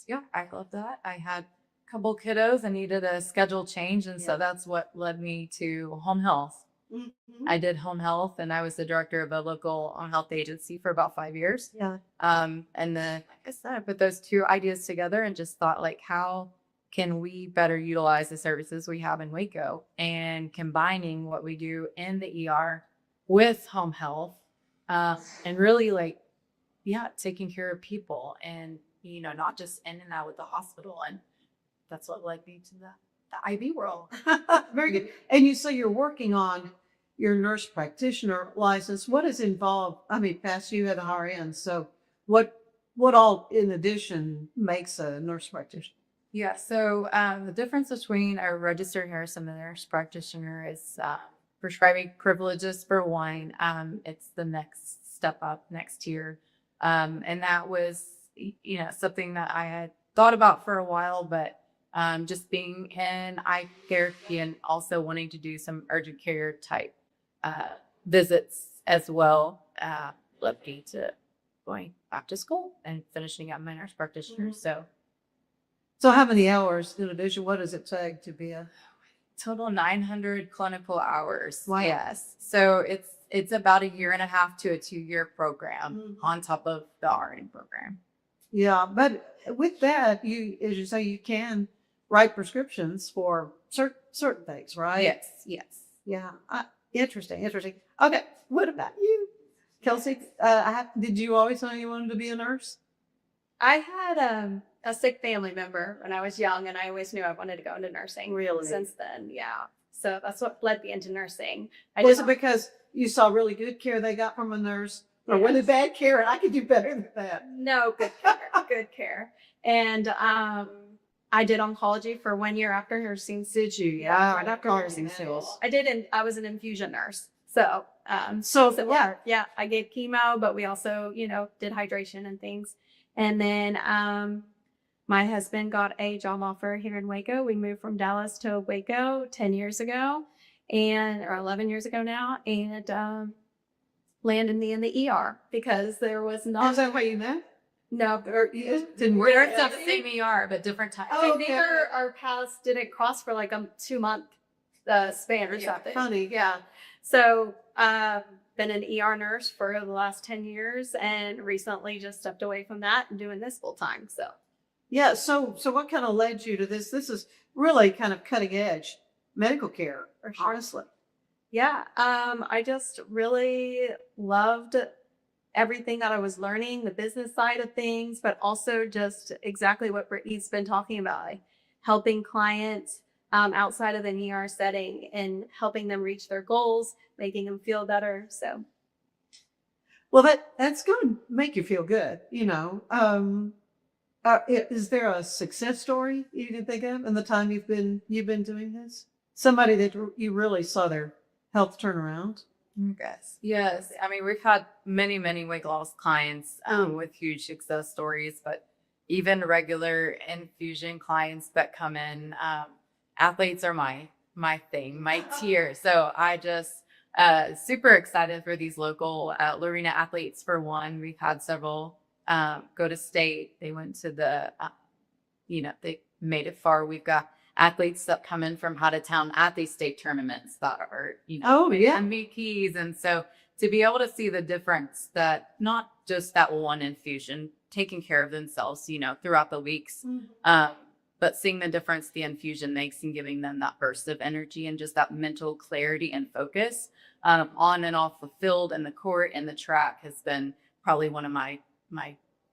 yeah, I love that. I had a couple kiddos. I needed a schedule change. And so that's what led me to home health. Mm-hmm. I did home health, and I was the director of a local home health agency for about 5 years. Yeah. And then, like I said, I put those 2 ideas together and just thought, how can we better utilize the services we have in Waco, and combining what we do in the ER with home health, and really taking care of people, and, not just in and out of the hospital. And that's what led me to the IV world. Very good. And you say you're working on your nurse practitioner license, what is involved? I mean, past you had the RN, so what all in addition makes a nurse practitioner? Yeah, so the difference between a registered nurse and a nurse practitioner is prescribing privileges for one. It's the next step up, next tier. And that was, something that I had thought about for a while, but just being in eye therapy and also wanting to do some urgent care type visits as well led me to going back to school and finishing up my nurse practitioner. So how many hours in addition, what does it take to be a total 900 clinical hours? Wow. Yes. So it's about 1.5 to a 2-year program on top of the RN program. Yeah, but with that, as you say, you can write prescriptions for certain things, right? Yes. Yeah. Interesting. Okay. What about you, Kelsey? Did you always know you wanted to be a nurse? I had a sick family member when I was young, and I always knew I wanted to go into nursing. Really? Since then, yeah. So that's what led me into nursing. Was it because you saw really good care they got from a nurse, or really bad care, and I could do better than that? No, good care, good care. And I did oncology for 1 year after nursing. Did you? Yeah, Right after nursing skills. I was an infusion nurse. So, yeah, I gave chemo, but we also, did hydration and things. And then my husband got a job offer here in Waco. We moved from Dallas to Waco 10 years ago, or 11 years ago now, and landed me in the ER because there was not. Is that why you met? No, We're not the same ER, but different times. I think our paths didn't cross for like a 2-month span or something. Funny. Yeah. So, been an ER nurse for the last 10 years and recently just stepped away from that and doing this full time. So, yeah. So what kind of led you to this? This is really kind of cutting edge medical care, honestly. Yeah. I just really loved everything that I was learning, the business side of things, but also just exactly what Brittany's been talking about, like helping clients outside of an ER setting and helping them reach their goals, making them feel better. So, well, that's going to make you feel good. Is there a success story you can think of in the time you've been doing this? Somebody that you really saw their health turn around? Yes. I mean, we've had many weight loss clients with huge success stories, but even regular infusion clients that come in, athletes are my thing, my tier. So I just super excited for these local Lorena athletes. For one, we've had several go to state. They went to the, they made it far. We've got athletes that come in from out of town at these state tournaments that are, MVPs. And so to be able to see the difference that not just that one infusion, taking care of themselves, throughout the weeks, but seeing the difference the infusion makes and giving them that burst of energy and just that mental clarity and focus on and off the field and the court and the track has been probably one of my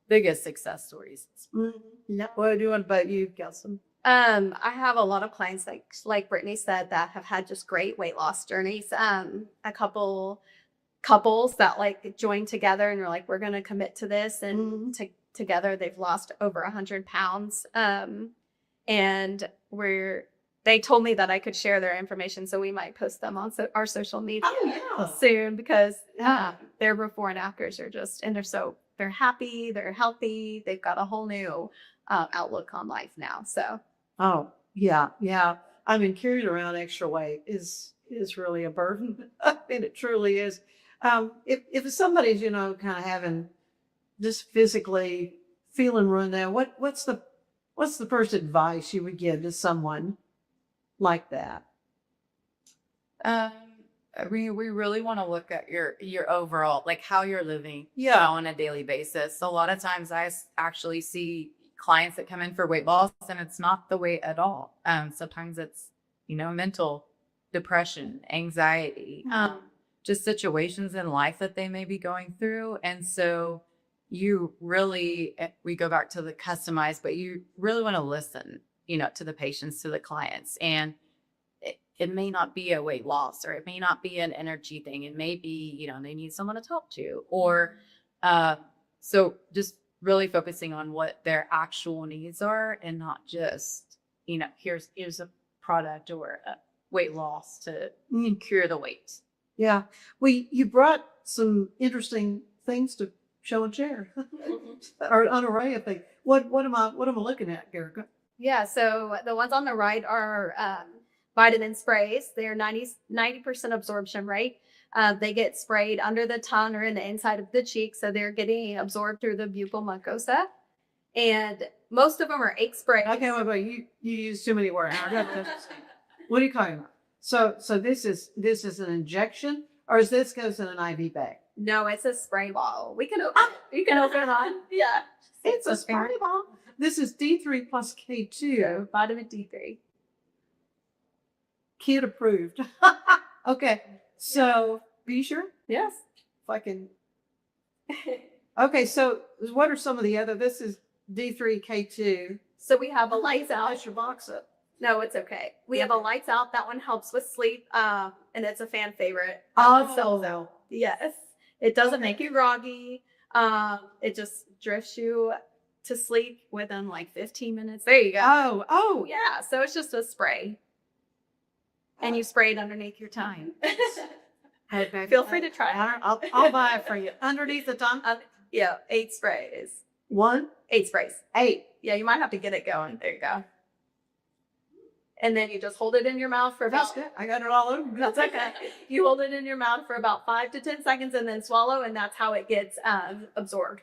biggest success stories. What do you want about you, Kelsey? I have a lot of clients like Brittany said that have had just great weight loss journeys. A couple couples that like joined together and were like, we're going to commit to this. And together they've lost over 100 pounds. And they told me that I could share their information. So we might post them on our social media soon because their before and afters are just, and they're happy, they're healthy. They've got a whole new outlook on life now. So. Oh, yeah. I mean, carrying around extra weight is really a burden. I mean, it truly is. If somebody's, kind of having just physically feeling run down, what's the first advice you would give to someone like that? We really want to look at your overall, like how you're living on a daily basis. So a lot of times I actually see clients that come in for weight loss and it's not the weight at all. Sometimes it's, mental depression, anxiety, just situations in life that they may be going through. And so we go back to the customized, but you really want to listen, to the patients, to the clients. And it may not be a weight loss, or it may not be an energy thing. It may be, they need someone to talk to, or so just really focusing on what their actual needs are, and not just, here's a product or a weight loss to cure the weight. Yeah. You brought some interesting things to show and share, or an array of things. What am I looking at, Erica? Yeah. So the ones on the right are vitamin sprays. They're 90% absorption rate. They get sprayed under the tongue or in the inside of the cheek. So they're getting absorbed through the buccal mucosa. And most of them are ache sprays. Okay, wait, you use too many words. What are you talking about? So this is an injection, or is this goes in an IV bag? No, it's a spray bottle. We can open it. You can open it on. Yeah. It's a spray bottle. This is D3 plus K2. Vitamin D3. Kid approved. Okay. So, are you sure? Yes. If I can. Okay. So, what are some of the other? This is D3 K2. So we have a lights out. That's your box up. No, it's okay. We have a lights out. That one helps with sleep. And it's a fan favorite. Oh, yes. It doesn't make you groggy. It just drifts you to sleep within like 15 minutes. There you go. Oh. Yeah. So it's just a spray. And you spray it underneath your tongue. Feel free to try it. I'll buy it for you. Underneath the tongue? Yeah. 8 sprays. 8 sprays. 8. Yeah, you might have to get it going. There you go. And then you just hold it in your mouth for about... That's good. I got it all over. That's okay. You hold it in your mouth for about 5 to 10 seconds and then swallow, and that's how it gets absorbed.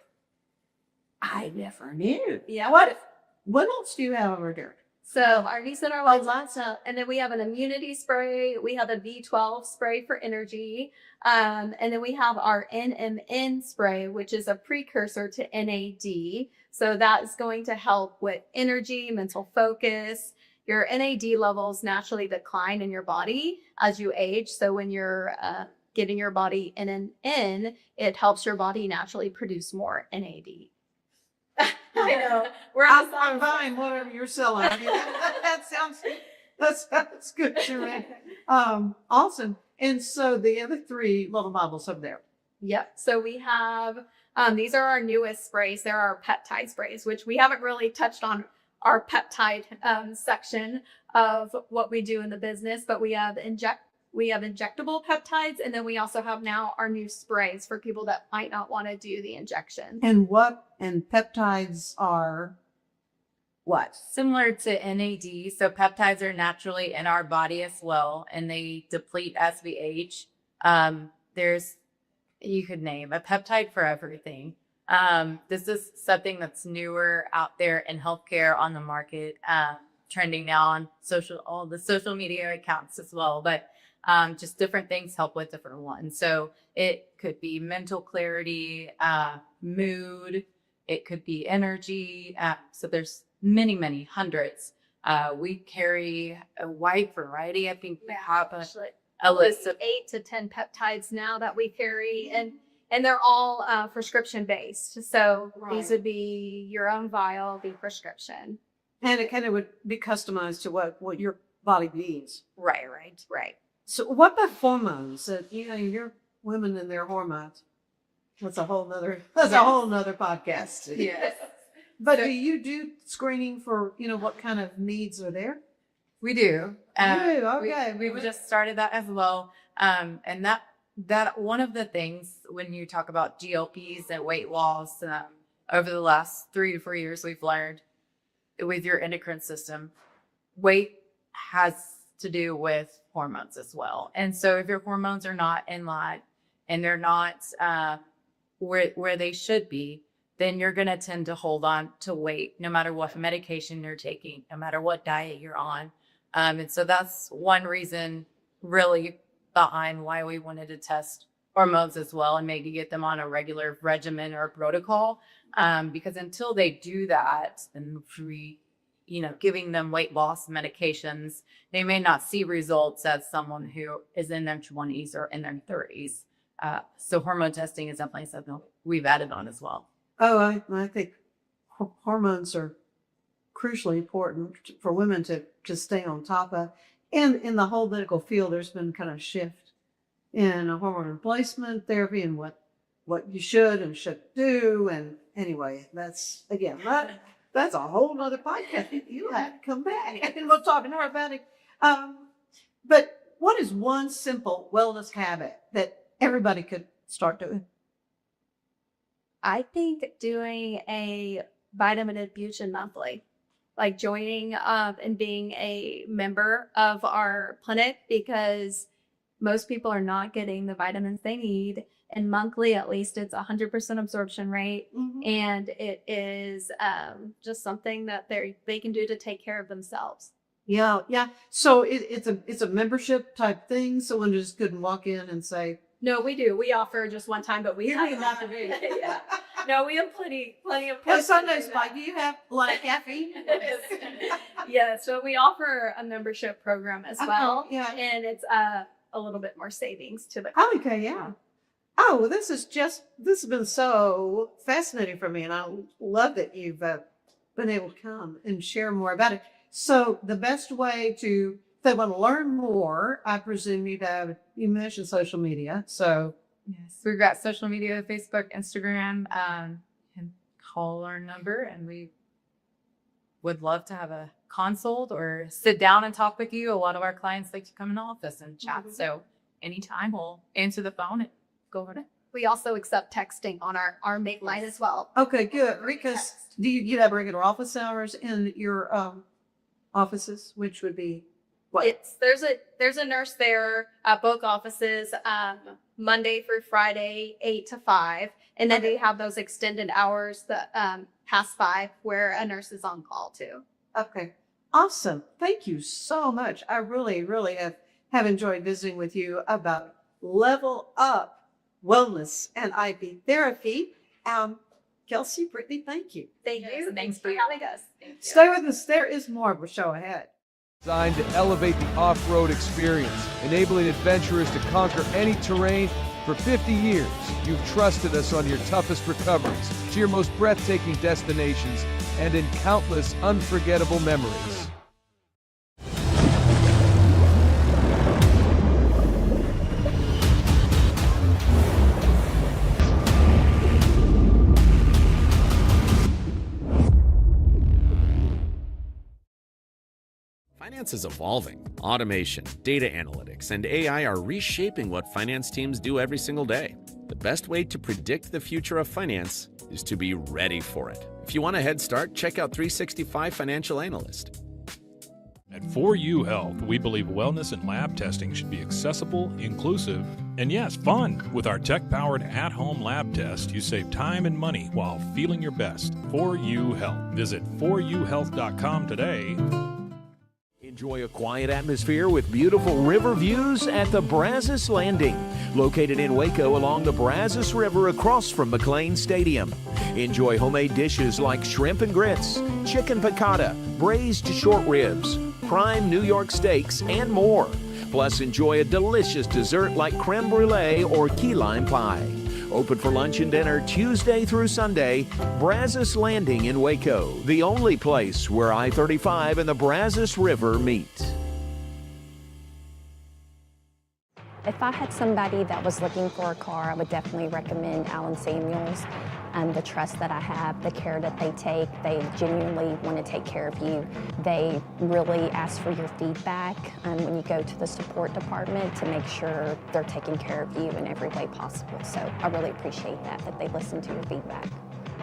I never knew. Yeah. What else do you have over there? So our niece and our lights out, and then we have an immunity spray. We have a B12 spray for energy. And then we have our NMN spray, which is a precursor to NAD. So that is going to help with energy, mental focus. Your NAD levels naturally decline in your body as you age. So when you're getting your body NMN, it helps your body naturally produce more NAD. I know. I'm buying whatever you're selling. I mean, that sounds good to me. Awesome. And so the other 3 little bottles up there. Yep. So we have these are our newest sprays. They're our peptide sprays, which we haven't really touched on our peptide section of what we do in the business, but we have injectable peptides, and then we also have now our new sprays for people that might not want to do the injection. And peptides are what? Similar to NAD. So peptides are naturally in our body as well, and they deplete as we age. You could name a peptide for everything. This is something that's newer out there in healthcare on the market, trending now on all the social media accounts as well, but just different things help with different ones. So it could be mental clarity, mood, it could be energy. So there's many hundreds. We carry a wide variety. I think we have a list of 8 to 10 peptides now that we carry, and they're all prescription based. So these would be your own vial, the prescription. And it kind of would be customized to what your body needs. Right. So what about hormones? Your women and their hormones. That's a whole nother podcast. Yes. But do you do screening for, what kind of needs are there? We do. Okay. We just started that as well. And that one of the things when you talk about GLPs and weight loss, over the last 3 to 4 years, we've learned with your endocrine system, weight has to do with hormones as well. And so if your hormones are not in line and they're not where they should be, then you're going to tend to hold on to weight no matter what medication you're taking, no matter what diet you're on. And so that's one reason really behind why we wanted to test hormones as well and maybe get them on a regular regimen or protocol. Because until they do that, then giving them weight loss medications, they may not see results as someone who is in their 20s or in their 30s. So hormone testing is definitely something we've added on as well. Oh, I think hormones are crucially important for women to stay on top of. And in the whole medical field, there's been kind of a shift in hormone replacement therapy and what you should and shouldn't do. And anyway, that's again, that's a whole nother podcast. You have to come back and we'll talk more about it. But what is one simple wellness habit that everybody could start doing? I think doing a vitamin infusion monthly, like joining and being a member of our clinic, because most people are not getting the vitamins they need. And monthly, at least, it's 100% absorption rate. And it is just something that they can do to take care of themselves. Yeah. So it's a membership type thing. Someone just couldn't walk in and say, no, we do. We offer just one time, but we have not to be. Yeah. No, we have plenty of. Well, Sunday Spike, do you have a lot of caffeine? Yeah, so we offer a membership program as well. Yeah. And it's a little bit more savings to the. Okay, yeah. Oh, well, this has been so fascinating for me, and I love that you've been able to come and share more about it. So the best way if they want to learn more, I presume you mentioned social media. So yes, we've got social media, Facebook, Instagram, and call our number, and we would love to have a consult or sit down and talk with you. A lot of our clients like to come in the office and chat. So anytime we'll answer the phone and go over it. We also accept texting on our main line as well. Okay, good. Because do you have regular office hours in your offices, which would be what? There's a nurse there at both offices, Monday through Friday, 8 to 5. And then they have those extended hours that past 5 where a nurse is on call too. Okay. Awesome. Thank you so much. I really, really have enjoyed visiting with you about Level Up Wellness and IV therapy. Kelsey, Brittany, thank you. Thank you. Thanks for having us. Stay with us. There is more of a show ahead. Designed to elevate the off-road experience, enabling adventurers to conquer any terrain. For 50 years, you've trusted us on your toughest recoveries, to your most breathtaking destinations, and in countless unforgettable memories. Finance is evolving. Automation, data analytics, and AI are reshaping what finance teams do every single day. The best way to predict the future of finance is to be ready for it. If you want a head start, check out 365 Financial Analyst. At 4U Health, we believe wellness and lab testing should be accessible, inclusive, and yes, fun. With our tech-powered at-home lab test, you save time and money while feeling your best. 4U Health. Visit 4uhealth.com today. Enjoy a quiet atmosphere with beautiful river views at the Brazos Landing, located in Waco along the Brazos River across from McLean Stadium. Enjoy homemade dishes like shrimp and grits, chicken piccata, braised short ribs, prime New York steaks, and more. Plus, enjoy a delicious dessert like creme brulee or key lime pie. Open for lunch and dinner Tuesday through Sunday. Brazos Landing in Waco, the only place where I-35 and the Brazos River meet. If I had somebody that was looking for a car, I would definitely recommend Allen Samuels. The trust that I have, the care that they take, they genuinely want to take care of you. They really ask for your feedback when you go to the support department to make sure they're taking care of you in every way possible. So I really appreciate that they listen to your feedback.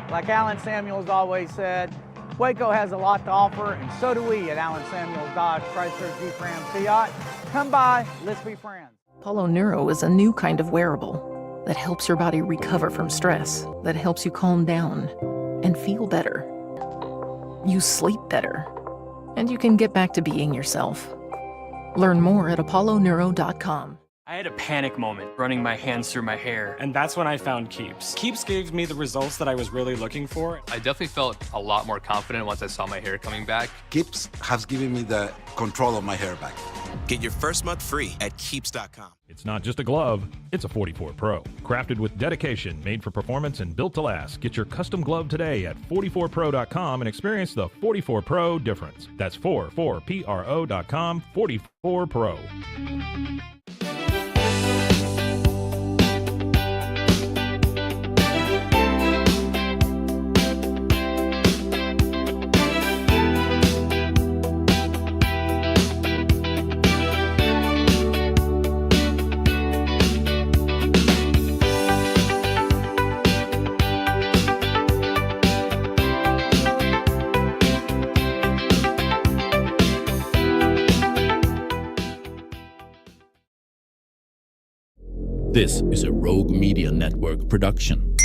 Like Allen Samuels always said, Waco has a lot to offer, and so do we at Allen Samuels Dodge Chrysler Jeep Ram Fiat. Come by, let's be friends. Apollo Neuro is a new kind of wearable that helps your body recover from stress, that helps you calm down and feel better. You sleep better, and you can get back to being yourself. Learn more at apolloneuro.com. I had a panic moment running my hands through my hair, and that's when I found Keeps. Keeps gave me the results that I was really looking for. I definitely felt a lot more confident once I saw my hair coming back. Keeps has given me the control of my hair back. Get your first month free at Keeps.com. It's not just a glove, it's a 44 Pro. Crafted with dedication, made for performance, and built to last. Get your custom glove today at 44pro.com and experience the 44 Pro difference. That's 44pro.com, 44 Pro. This is a Rogue Media Network production.